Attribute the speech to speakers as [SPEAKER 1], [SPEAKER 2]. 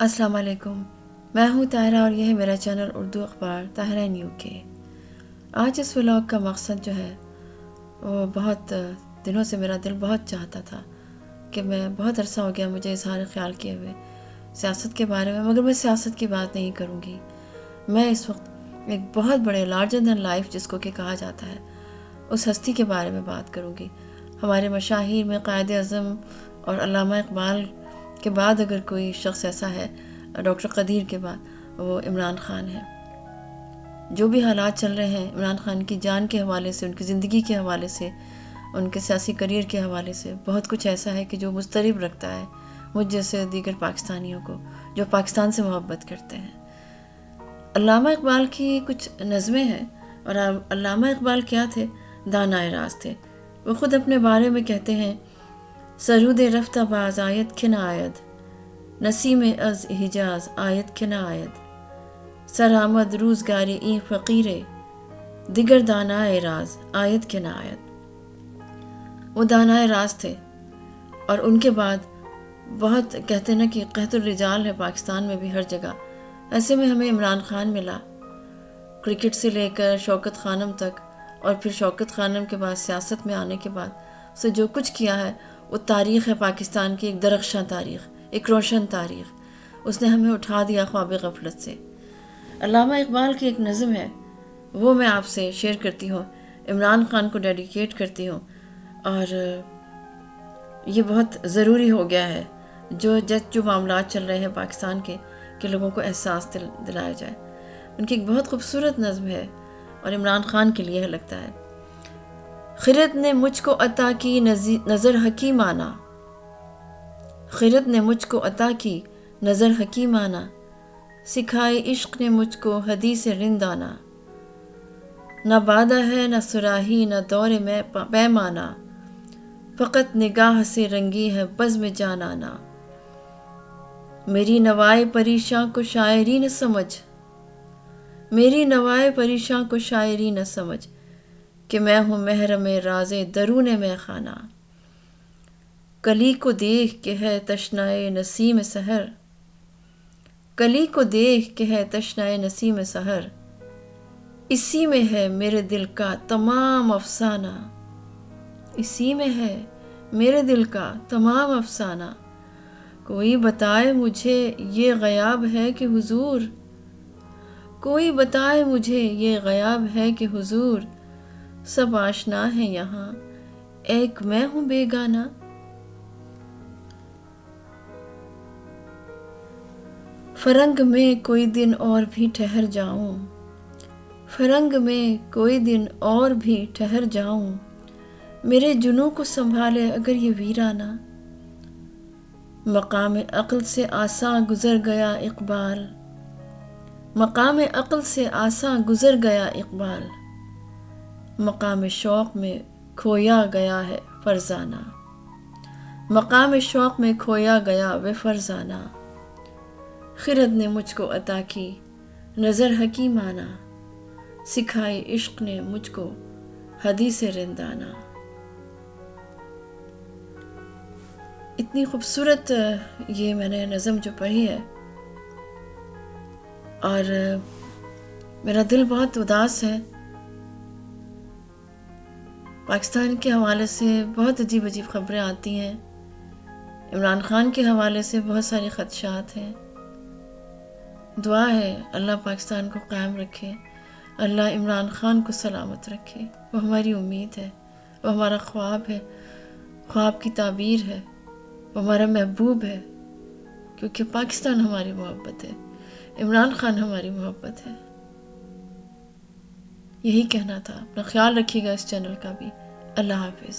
[SPEAKER 1] السلام علیکم، میں ہوں طاہرہ اور یہ ہے میرا چینل اردو اخبار طاہرہ ان UK۔ آج اس ولاگ کا مقصد جو ہے وہ بہت دنوں سے میرا دل بہت چاہتا تھا کہ میں بہت عرصہ ہو گیا مجھے اظہار خیال کیے ہوئے سیاست کے بارے میں، مگر میں سیاست کی بات نہیں کروں گی۔ میں اس وقت ایک بہت بڑے لارجر دین لائف جس کو کہ کہا جاتا ہے اس ہستی کے بارے میں بات کروں گی۔ ہمارے مشاہیر میں قائد اعظم اور علامہ اقبال کے بعد اگر کوئی شخص ایسا ہے، ڈاکٹر قدیر کے بعد، وہ عمران خان ہے۔ جو بھی حالات چل رہے ہیں عمران خان کی جان کے حوالے سے، ان کی زندگی کے حوالے سے، ان کے سیاسی کریئر کے حوالے سے بہت کچھ ایسا ہے کہ جو مضطرب رکھتا ہے مجھ جیسے دیگر پاکستانیوں کو جو پاکستان سے محبت کرتے ہیں۔ علامہ اقبال کی کچھ نظمیں ہیں، اور علامہ اقبال کیا تھے؟ دانائے راز تھے۔ وہ خود اپنے بارے میں کہتے ہیں: سرود رفتہ باز آیت کھنا آید، نسیم از حجاز آیت کھنا آید، سرآمد روزگاری این فقیرے، دیگر دانائے راز آیت کھنا آید۔ وہ دانائے راز تھے، اور ان کے بعد بہت کہتے ہیں نا کہ قحط الرجال ہے پاکستان میں بھی ہر جگہ۔ ایسے میں ہمیں عمران خان ملا، کرکٹ سے لے کر شوکت خانم تک، اور پھر شوکت خانم کے بعد سیاست میں آنے کے بعد اسے جو کچھ کیا ہے وہ تاریخ ہے پاکستان کی، ایک درخشاں تاریخ، ایک روشن تاریخ۔ اس نے ہمیں اٹھا دیا خواب غفلت سے۔ علامہ اقبال کی ایک نظم ہے، وہ میں آپ سے شیئر کرتی ہوں، عمران خان کو ڈیڈیکیٹ کرتی ہوں، اور یہ بہت ضروری ہو گیا ہے جو معاملات چل رہے ہیں پاکستان کے کہ لوگوں کو احساس دلایا جائے۔ ان کی ایک بہت خوبصورت نظم ہے اور عمران خان کے لیے لگتا ہے: خرد نے مجھ کو عطا کی نظر حکیمانہ، خرد نے مجھ کو عطا کی نظر حکیمانہ، سکھائی عشق نے مجھ کو حدیث رندانہ، نہ بادہ ہے نہ صراحی نہ دور میں پیمانہ، فقط نگاہ سے رنگی ہے بزم جانانہ، میری نوائے پریشاں کو شاعری نہ سمجھ، میری نوائے پریشاں کو شاعری نہ سمجھ، کہ میں ہوں محرم راز درون میں خانہ، کلی کو دیکھ کے ہے تشنائے نسیم سحر، کلی کو دیکھ کے ہے تشنائے نسیم سحر، اسی میں ہے میرے دل کا تمام افسانہ، اسی میں ہے میرے دل کا تمام افسانہ، کوئی بتائے مجھے یہ غیاب ہے کہ حضور، کوئی بتائے مجھے یہ غیاب ہے کہ حضور، سب آشنا ہے یہاں ایک میں ہوں بیگانہ۔ فرنگ میں کوئی دن اور بھی ٹھہر جاؤں، فرنگ میں کوئی دن اور بھی ٹھہر جاؤں، میرے جنوں کو سنبھالے اگر یہ ویرانہ، مقام عقل سے آساں گزر گیا اقبال، مقام عقل سے آساں گزر گیا اقبال، مقام شوق میں کھویا گیا ہے فرزانہ، مقام شوق میں کھویا گیا وہ فرزانہ، خرد نے مجھ کو عطا کی نظر حکیمانہ، سکھائی عشق نے مجھ کو حدیث رندانہ۔ اتنی خوبصورت یہ میں نے نظم جو پڑھی ہے، اور میرا دل بہت اداس ہے۔ پاکستان کے حوالے سے بہت عجیب عجیب خبریں آتی ہیں، عمران خان کے حوالے سے بہت سارے خدشات ہیں۔ دعا ہے اللہ پاکستان کو قائم رکھے، اللہ عمران خان کو سلامت رکھے۔ وہ ہماری امید ہے، وہ ہمارا خواب ہے، خواب کی تعبیر ہے، وہ ہمارا محبوب ہے، کیونکہ پاکستان ہماری محبت ہے، عمران خان ہماری محبت ہے۔ یہی کہنا تھا۔ اپنا خیال رکھیے گا اس چینل کا بھی۔ اللہ حافظ۔